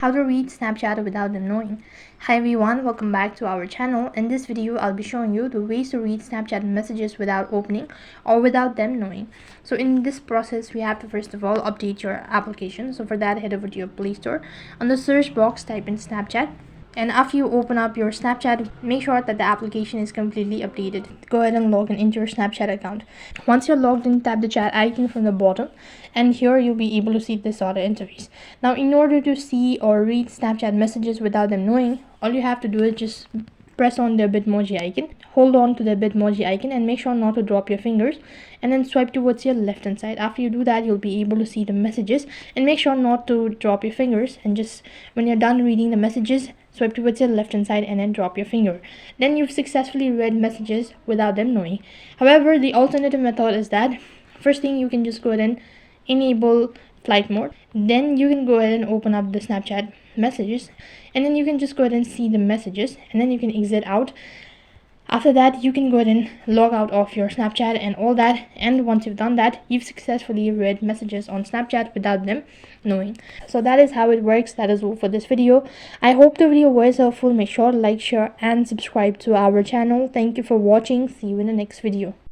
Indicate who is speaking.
Speaker 1: How to read Snapchat without them knowing. Hi everyone, welcome back to our channel. In this video, I'll be showing you the ways to read Snapchat messages without opening or without them knowing. So in this process, we have to first of all update your application. So for that, head over to your Play Store. On the search box, type in Snapchat. And after you open up your Snapchat, make sure that the application is completely updated. Go ahead and log in into your Snapchat account. Once you're logged in, tap the chat icon from the bottom, and here you'll be able to see this auto interface. Now, in order to see or read Snapchat messages without them knowing, all you have to do is just press on the Bitmoji icon, hold on to the Bitmoji icon, and make sure not to drop your fingers, and then swipe towards your left hand side. After you do that, you'll be able to see the messages, and make sure not to drop your fingers, and just when you're done reading the messages, swipe towards your left hand side and then drop your finger. Then you've successfully read messages without them knowing. However, the alternative method is that first thing, you can just go ahead and enable flight mode. Then you can go ahead and open up the Snapchat messages, and then you can just go ahead and see the messages, and then you can exit out. After that, you can go ahead and log out of your Snapchat and all that, and once you've done that, you've successfully read messages on Snapchat without them knowing. So that is how it works. That is all for this video. I hope the video was helpful. Make sure to like, share and subscribe to our channel. Thank you for watching. See you in the next video.